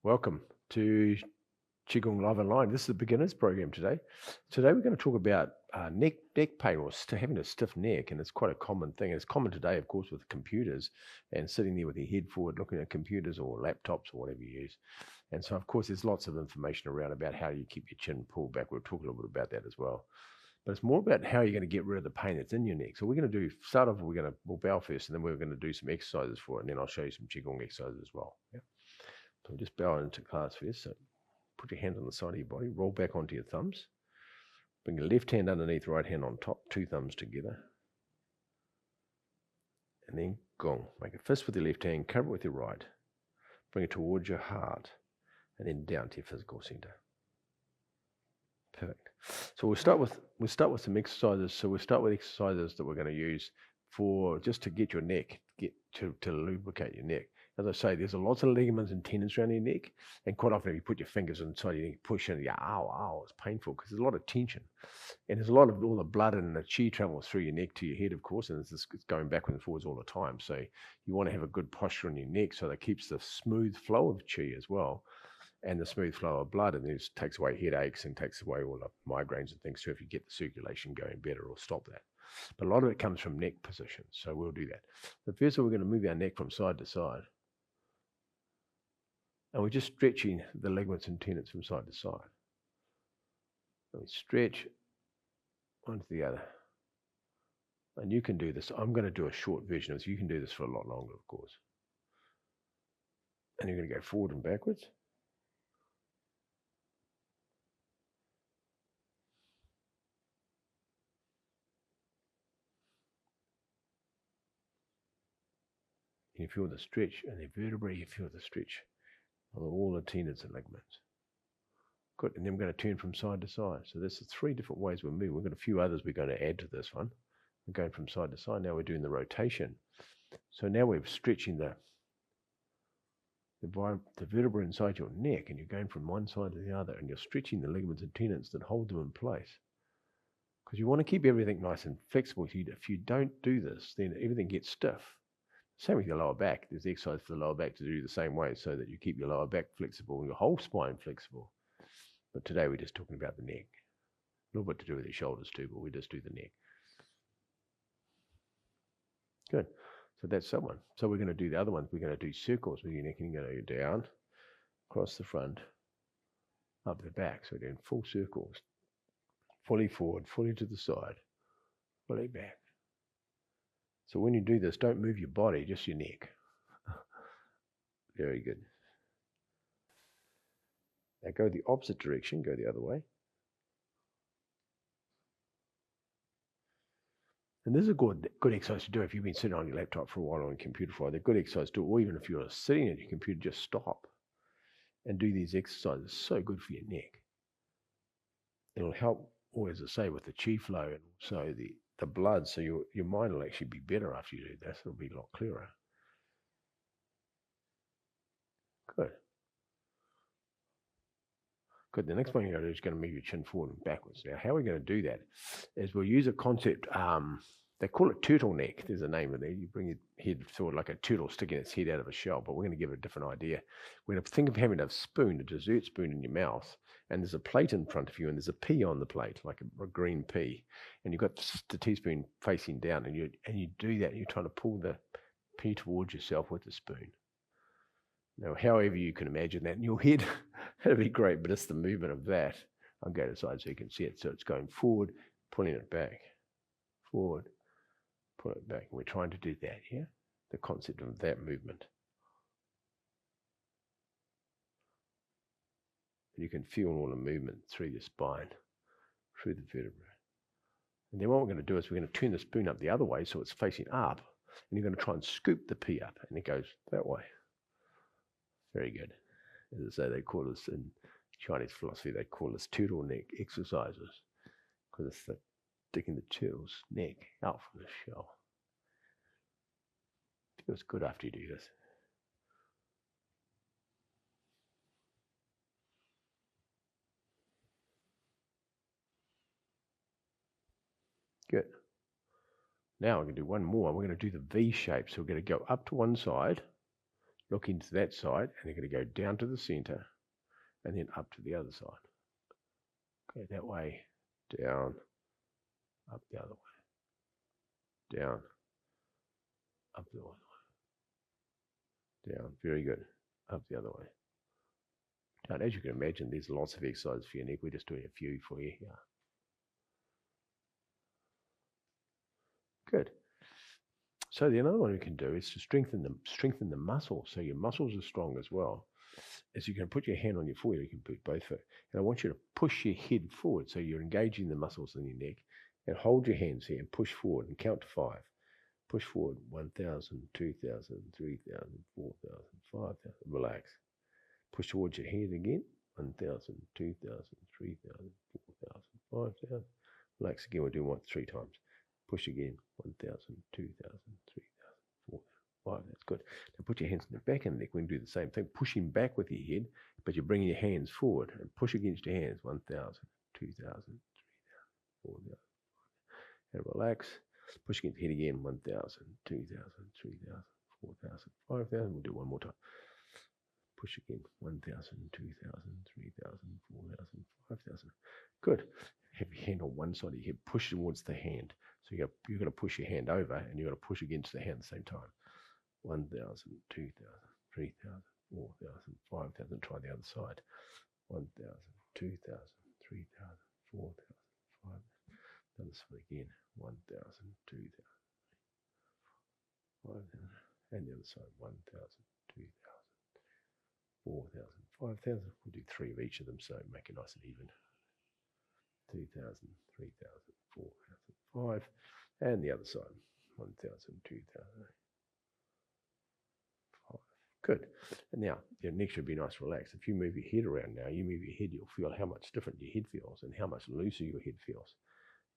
Welcome to Qigong Live Online. This is the beginners program today. Today we're going to talk about neck pain or having a stiff neck, and it's quite a common thing. It's common today, of course, with computers and sitting there with your head forward looking at computers or laptops or whatever you use. And so, of course, there's lots of information around about how you keep your chin pulled back. We'll talk a little bit about that as well. But it's more about how you're going to get rid of the pain that's in your neck. So we're going to start off, we'll bow first, and then we're going to do some exercises for it, and then I'll show you some Qigong exercises as well. Yeah. So we'll just bow into class first. So put your hand on the side of your body, roll back onto your thumbs. Bring your left hand underneath, right hand on top, two thumbs together. And then gong. Make a fist with your left hand, cover it with your right. Bring it towards your heart, and then down to your physical center. Perfect. So we'll start with some exercises. So we'll start with exercises that we're going to use for just to get your neck, to lubricate your neck. As I say, there's lots of ligaments and tendons around your neck, and quite often if you put your fingers inside your neck, push in, ow, it's painful because there's a lot of tension. And there's a lot of all the blood and the qi travels through your neck to your head, of course, and it's going backwards and forwards all the time. So you want to have a good posture on your neck so that keeps the smooth flow of qi as well, and the smooth flow of blood, and this takes away headaches and takes away all the migraines and things too if you get the circulation going better or stop that. But a lot of it comes from neck position, so we'll do that. But first of all, we're going to move our neck from side to side. And we're just stretching the ligaments and tendons from side to side. And we stretch one to the other. And you can do this. I'm going to do a short version of this. You can do this for a lot longer, of course. And you're going to go forward and backwards. And you feel the stretch in the vertebrae, you feel the stretch of all the tendons and ligaments. Good, and then we're going to turn from side to side. So there's 3 different ways we're moving. We've got a few others we're going to add to this one. We're going from side to side. Now we're doing the rotation. So now we're stretching the vertebra inside your neck, and you're going from one side to the other, and you're stretching the ligaments and tendons that hold them in place. Because you want to keep everything nice and flexible. If you don't do this, then everything gets stiff. Same with your lower back. There's exercise for the lower back to do the same way so that you keep your lower back flexible and your whole spine flexible. But today we're just talking about the neck. A little bit to do with your shoulders too, but we just do the neck. Good. So that's that one. So we're going to do the other ones. We're going to do circles with your neck, and you're going to go down, across the front, up the back. So we're doing full circles. Fully forward, fully to the side, fully back. So when you do this, don't move your body, just your neck. Very good. Now go the opposite direction, go the other way. And this is a good exercise to do if you've been sitting on your laptop for a while or on a computer for a while. They're good exercise to do, or even if you're sitting at your computer, just stop and do these exercises. It's so good for your neck. It'll help, or as I say, with the qi flow and also the blood, so your mind will actually be better after you do this. It'll be a lot clearer. Good. Good. The next one you're going to do is going to move your chin forward and backwards. Now, how we're going to do that is we'll use a concept, they call it turtleneck. There's a name of it. You bring your head sort of like a turtle sticking its head out of a shell, but we're going to give it a different idea. We're going to think of having a spoon, a dessert spoon in your mouth, and there's a plate in front of you, and there's a pea on the plate, like a green pea, and you've got the teaspoon facing down, and you do that. You're trying to pull the pea towards yourself with the spoon. Now, however you can imagine that in your head, that'd be great, but it's the movement of that. I'll go to the side so you can see it. So it's going forward, pulling it back, forward, pull it back. And we're trying to do that here, the concept of that movement. And you can feel all the movement through your spine, through the vertebrae. And then what we're going to do is we're going to turn the spoon up the other way so it's facing up, and you're going to try and scoop the pea up, and it goes that way. Very good. As I say, they call this in Chinese philosophy, they call this turtleneck exercises because it's the sticking the turtle's neck out from the shell. It feels good after you do this. Good. Now we're going to do one more. We're going to do the V shape. So we're going to go up to one side. look into that side, and they're going to go down to the center and then up to the other side. Okay, that way, down, up the other way, down, up the other way, down, very good, up the other way. Down. As you can imagine, there's lots of exercises for your neck. We're just doing a few for you here. Good. So the other one we can do is to strengthen the muscles, so your muscles are strong as well. As you can put your hand on your forehead, you can put both feet. And I want you to push your head forward, so you're engaging the muscles in your neck. And hold your hands here and push forward and count to 5. Push forward, 1,000, 2,000, 3,000, 4,000, 5,000. Relax. Push towards your head again. 1,000, 2,000, 3,000, 4,000, 5,000. Relax again. We'll do one 3 times. Push again. 1,000, 2,000, 3,000, 4,000, 5,000. That's good. Now put your hands in the back of the neck. We can do the same thing. Pushing back with your head, but you're bringing your hands forward and push against your hands. 1,000, 2,000, 3,000, 4,000. And relax. Push against your head again. 1,000, 2,000, 3,000, 4,000, 5,000. We'll do one more time. Push again. 1,000, 2,000, 3,000, 4,000, 5,000. Good. Have your hand on one side of your head. Push towards the hand. So you're going to push your hand over and you're going to push against the hand at the same time. 1,000, 2,000, 3,000, 4,000, 5,000. Try the other side. 1,000, 2,000, 3,000, 4,000, 5,000. The other side again. 1,000, 2,000, 5,000. And the other side. 1,000, 2,000, 4,000, 5,000. We'll do 3 of each of them, so make it nice and even. 2,000, 3,000, 4,000, 5. And the other side. 1,000, 2,000, 5. Good. And now, your neck should be nice and relaxed. If you move your head around now, you move your head, you'll feel how much different your head feels and how much looser your head feels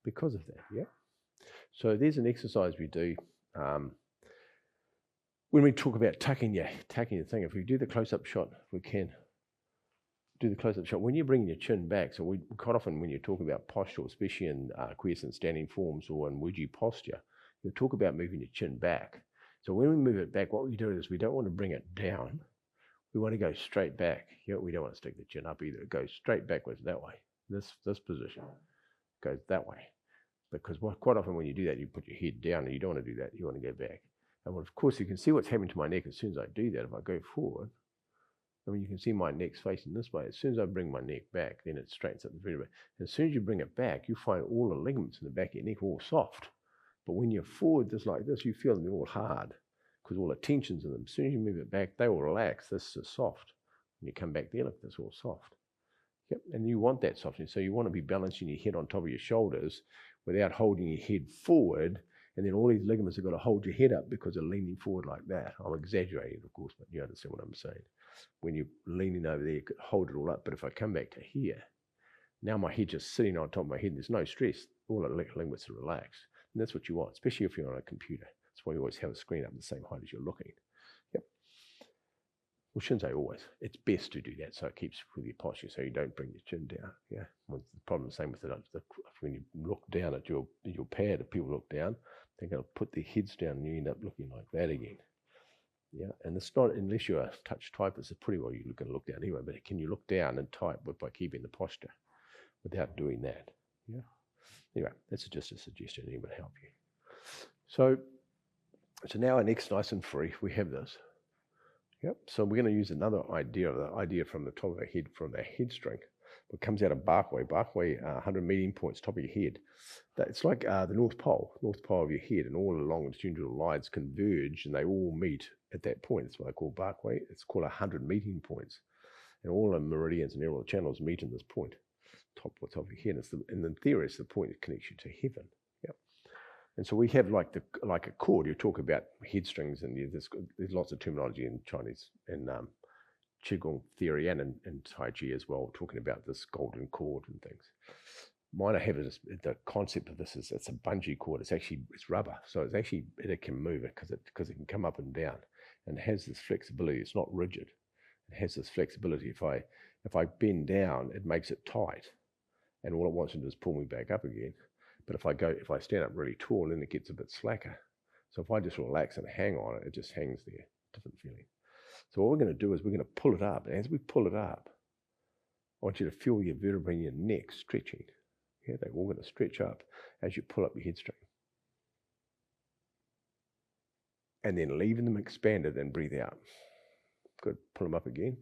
because of that, yeah? So there's an exercise we do when we talk about tucking your thing. If we do the close-up shot, we can do the close-up shot. When you're bringing your chin back, so we quite often when you talk about posture, especially in quiescent standing forms or in Wuji posture, you'll talk about moving your chin back. So when we move it back, what we do is we don't want to bring it down. We want to go straight back. Yeah, we don't want to stick the chin up either. It goes straight backwards that way. This position goes that way. Because quite often when you do that, you put your head down and you don't want to do that. You want to go back. And well, of course, you can see what's happening to my neck as soon as I do that. If I go forward, I mean, you can see my neck's facing this way. As soon as I bring my neck back, then it straightens up the vertebra. As soon as you bring it back, you find all the ligaments in the back of your neck all soft. But when you're forward just like this, you feel them all hard because all the tension's in them. As soon as you move it back, they will relax. This is soft. When you come back there, look, this is all soft. Yep, and you want that softness. So you want to be balancing your head on top of your shoulders without holding your head forward. And then all these ligaments have got to hold your head up because they're leaning forward like that. I'm exaggerating, of course, but you understand what I'm saying. When you're leaning over there, you could hold it all up. But if I come back to here, now my head's just sitting on top of my head. There's no stress. All the ligaments are relaxed. And that's what you want, especially if you're on a computer. That's why you always have a screen up the same height as you're looking. Yep. Well, shouldn't say always. It's best to do that so it keeps with your posture so you don't bring your chin down. Yeah. Well, the problem is the same with when you look down at your pad, if people look down, they're going to put their heads down and you end up looking like that again. Yeah, and it's not, unless you're a touch typist, it's pretty well you're going to look down anyway, but can you look down and type by keeping the posture without doing that? Yeah. Anyway, that's just a suggestion. It would help you. So now our neck's nice and free. We have this. Yep. So we're going to use another idea, the idea from the top of our head, from our head strength. It comes out of Barkway. Barkway, 100 meeting points, top of your head. It's like the North Pole of your head, and all the longitudinal lines converge, and they all meet at that point. That's what I call Barkway. It's called 100 meeting points, and all the meridians and neural channels meet in this point, top of your head. And in theory, it's the point that connects you to heaven. Yep. And so we have like a cord. You talk about head strings, and there's lots of terminology in Chinese and Qigong theory and in Tai Chi as well, talking about this golden cord and things. Mine I have is the concept of this is it's a bungee cord. It's rubber, so it can move it because it can come up and down, and it has this flexibility. It's not rigid. It has this flexibility. If I bend down, it makes it tight, and all it wants to do is pull me back up again. But if I stand up really tall, then it gets a bit slacker. So if I just relax and hang on it, it just hangs there. Different feeling. So what we're going to do is we're going to pull it up. And as we pull it up, I want you to feel your vertebrae in your neck stretching. Yeah, they're all going to stretch up as you pull up your head straight. And then leaving them expanded and breathe out. Good. Pull them up again.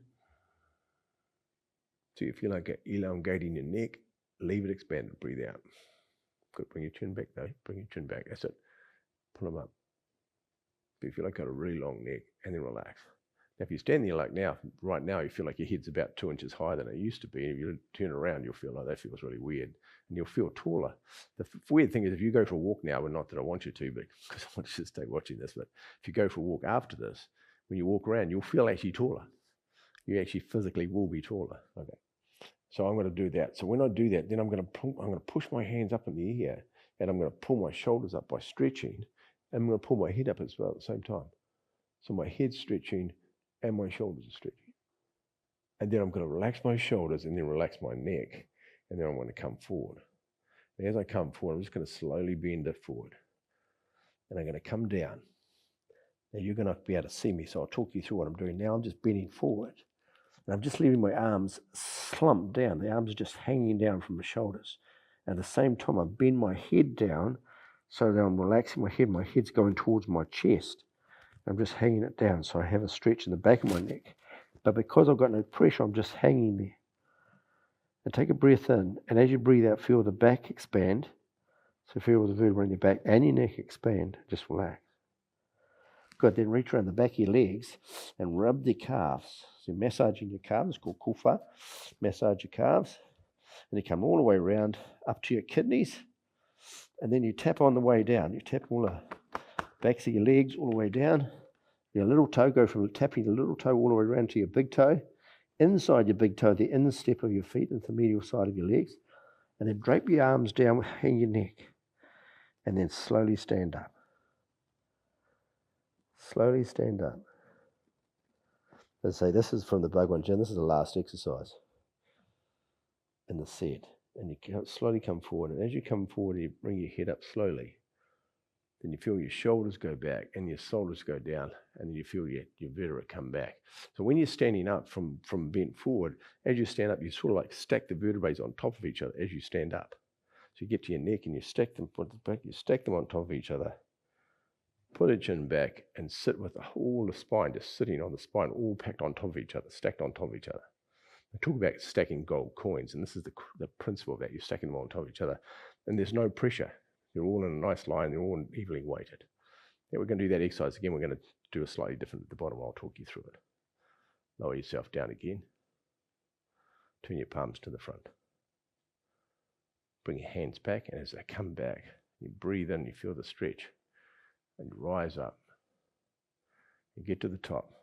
So you feel like elongating your neck. Leave it expanded. Breathe out. Good. Bring your chin back though. Bring your chin back. That's it. Pull them up. But you feel like you've got a really long neck, and then relax. Now, if you stand there like now, right now, you feel like your head's about 2 inches higher than it used to be. And if you turn around, you'll feel like that feels really weird. And you'll feel taller. The weird thing is if you go for a walk now, well, not that I want you to, but because I want you to stay watching this, but if you go for a walk after this, when you walk around, you'll feel actually taller. You actually physically will be taller. Okay. So I'm going to do that. So when I do that, then I'm going to push my hands up in the air, and I'm going to pull my shoulders up by stretching, and I'm going to pull my head up as well at the same time. So my head's stretching and my shoulders are stretching. And then I'm going to relax my shoulders and then relax my neck, and then I'm going to come forward. And as I come forward, I'm just going to slowly bend it forward. And I'm going to come down. Now you're going to be able to see me, so I'll talk you through what I'm doing now. I'm just bending forward. And I'm just leaving my arms slumped down. The arms are just hanging down from the shoulders. At the same time, I bend my head down so that I'm relaxing my head. My head's going towards my chest. I'm just hanging it down so I have a stretch in the back of my neck. But because I've got no pressure, I'm just hanging there. And take a breath in. And as you breathe out, feel the back expand. So feel the vertebrae in your back and your neck expand. Just relax. Good, then reach around the back of your legs and rub the calves. So you're massaging your calves, it's called kufa. Massage your calves. And you come all the way around up to your kidneys. And then you tap on the way down. You tap all the backs of your legs all the way down. Your little toe, go from tapping the little toe all the way around to your big toe. Inside your big toe, the instep of your feet into the medial side of your legs. And then drape your arms down, hang your neck. And then slowly stand up. Slowly stand up. Let's say this is from the Ba Duan Jin. This is the last exercise in the set. And you slowly come forward. And as you come forward, you bring your head up slowly. Then you feel your shoulders go back and your shoulders go down. And then you feel your vertebrae come back. So when you're standing up from bent forward, as you stand up, you sort of like stack the vertebrae on top of each other as you stand up. So you get to your neck and you stack them, put the back, you stack them on top of each other. Put a chin back and sit with the whole spine, just sitting on the spine, all packed on top of each other, stacked on top of each other. I talk about stacking gold coins, and this is the principle of that. You're stacking them on top of each other, and there's no pressure. You're all in a nice line. They're all evenly weighted. Yeah, we're going to do that exercise again. We're going to do a slightly different at the bottom. I'll talk you through it. Lower yourself down again. Turn your palms to the front. Bring your hands back, and as they come back, you breathe in, you feel the stretch. And rise up. You get to the top.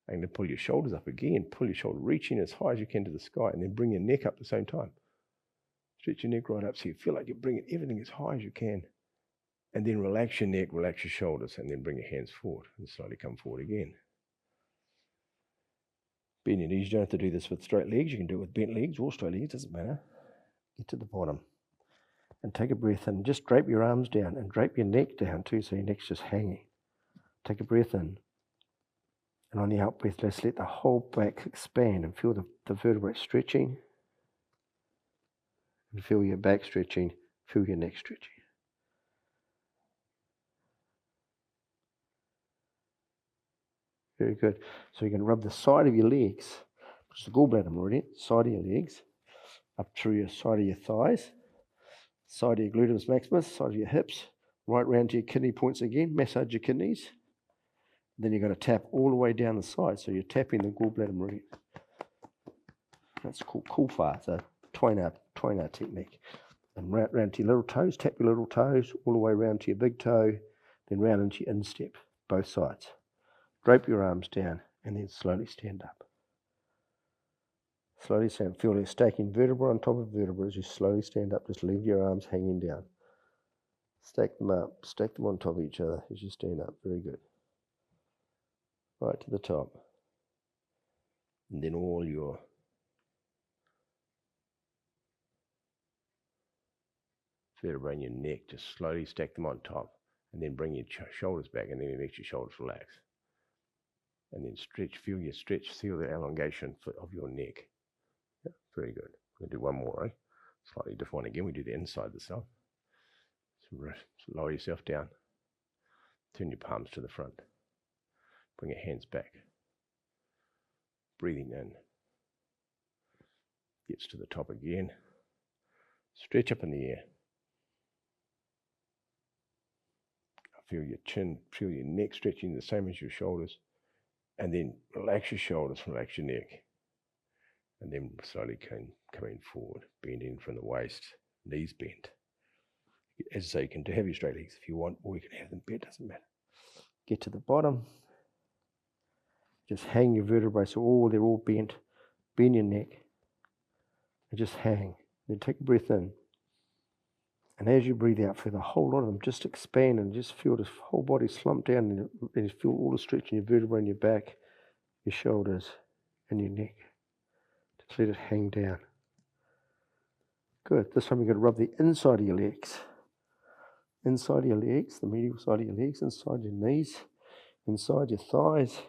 And then pull your shoulders up again. Pull your shoulder, reaching as high as you can to the sky, and then bring your neck up at the same time. Stretch your neck right up so you feel like you're bringing everything as high as you can. And then relax your neck, relax your shoulders, and then bring your hands forward and slowly come forward again. Bend your knees. You don't have to do this with straight legs. You can do it with bent legs or straight legs. Doesn't matter. Get to the bottom. And take a breath in. Just drape your arms down and drape your neck down too, so your neck's just hanging. Take a breath in. And on the out breath, let's let the whole back expand and feel the vertebrae stretching. And feel your back stretching. Feel your neck stretching. Very good. So you're going to rub the side of your legs, which is the gallbladder meridian, side of your legs, up through your side of your thighs, side of your gluteus maximus, side of your hips, right round to your kidney points again. Massage your kidneys. Then you're going to tap all the way down the side. So you're tapping the gallbladder meridian. That's called kufa. It's a twainer technique. And round to your little toes. Tap your little toes all the way around to your big toe. Then round into your instep, both sides. Drape your arms down and then slowly stand up. Slowly stand. Feel like stacking vertebra on top of vertebra as you slowly stand up. Just leave your arms hanging down. Stack them up. Stack them on top of each other as you stand up. Very good. Right to the top. And then all your vertebrae in your neck, just slowly stack them on top. And then bring your shoulders back, and then you let your shoulders relax. And then stretch, feel the elongation of your neck. Yeah, very good. We'll do one more, eh? Slightly different one again. We do the inside of the cell. So lower yourself down. Turn your palms to the front. Bring your hands back. Breathing in. Gets to the top again. Stretch up in the air. Feel your chin, feel your neck stretching the same as your shoulders. And then relax your shoulders, relax your neck. And then slowly coming forward, bending from the waist, knees bent. As I say, you can have your straight legs if you want, or you can have them bent, doesn't matter. Get to the bottom. Just hang your vertebrae so they're all bent. Bend your neck. And just hang. Then take a breath in. And as you breathe out, feel the whole lot of them just expand and just feel the whole body slump down and you feel all the stretch in your vertebrae in your back, your shoulders, and your neck. Just let it hang down. Good. This time you're going to rub the inside of your legs. Inside of your legs, the medial side of your legs, inside your knees, inside your thighs.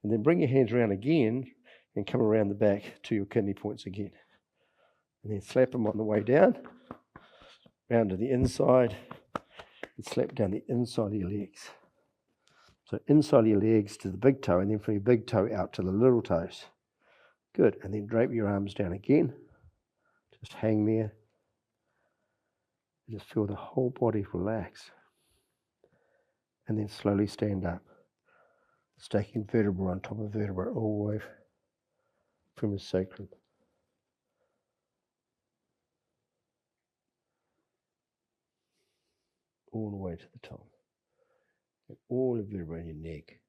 And then bring your hands around again and come around the back to your kidney points again. And then slap them on the way down. Round to the inside and slap down the inside of your legs. So inside of your legs to the big toe, and then from your big toe out to the little toes. Good. And then drape your arms down again. Just hang there. Just feel the whole body relax. And then slowly stand up. Staking vertebra on top of vertebra all the way from the sacrum. All the way to the top. And all the vertebrae in your neck.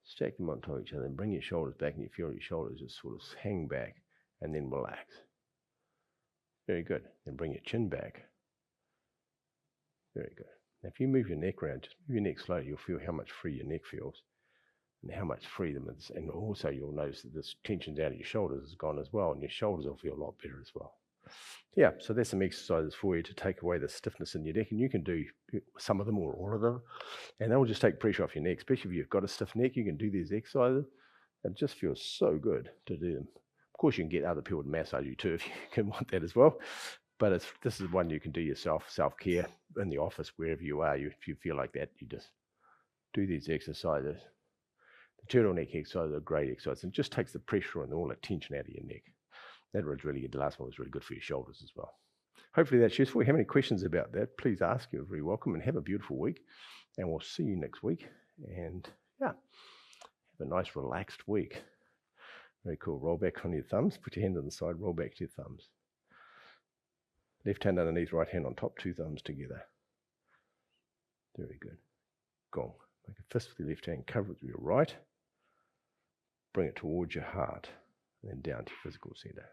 Stack them on top of each other and bring your shoulders back, and you feel your shoulders just sort of hang back and then relax. Very good. Then bring your chin back. Very good. Now if you move your neck around, just move your neck slowly, you'll feel how much free your neck feels and how much freedom it is. And also you'll notice that this tension down at your shoulders is gone as well, and your shoulders will feel a lot better as well. Yeah, so there's some exercises for you to take away the stiffness in your neck, and you can do some of them or all of them, and that will just take pressure off your neck, especially if you've got a stiff neck. You can do these exercises. It just feels so good to do them. Of course, you can get other people to massage you too if you can want that as well, but this is one you can do yourself, self-care, in the office, wherever you are. If you feel like that, you just do these exercises. The turtleneck exercises are great exercises, and it just takes the pressure and all the tension out of your neck. That was really good. The last one was really good for your shoulders as well. Hopefully that's useful. If you have any questions about that, please ask. You're very welcome, and have a beautiful week. And we'll see you next week. And yeah, have a nice relaxed week. Very cool. Roll back on your thumbs. Put your hand on the side. Roll back to your thumbs. Left hand underneath, right hand on top. 2 thumbs together. Very good. Gong. Make a fist with your left hand. Cover it with your right. Bring it towards your heart. And then down to your physical center.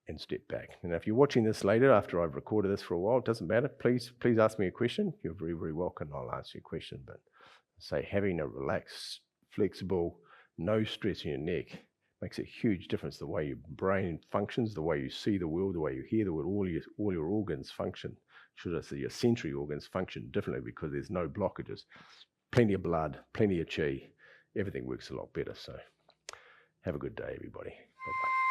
And step back. And if you're watching this later, after I've recorded this for a while, it doesn't matter. Please ask me a question. You're very, very welcome. I'll answer your question. But say having a relaxed, flexible, no stress in your neck makes a huge difference. The way your brain functions, the way you see the world, the way you hear the world, all your organs function. Should I say your sensory organs function differently because there's no blockages. Plenty of blood, plenty of chi. Everything works a lot better. So have a good day, everybody. Bye-bye.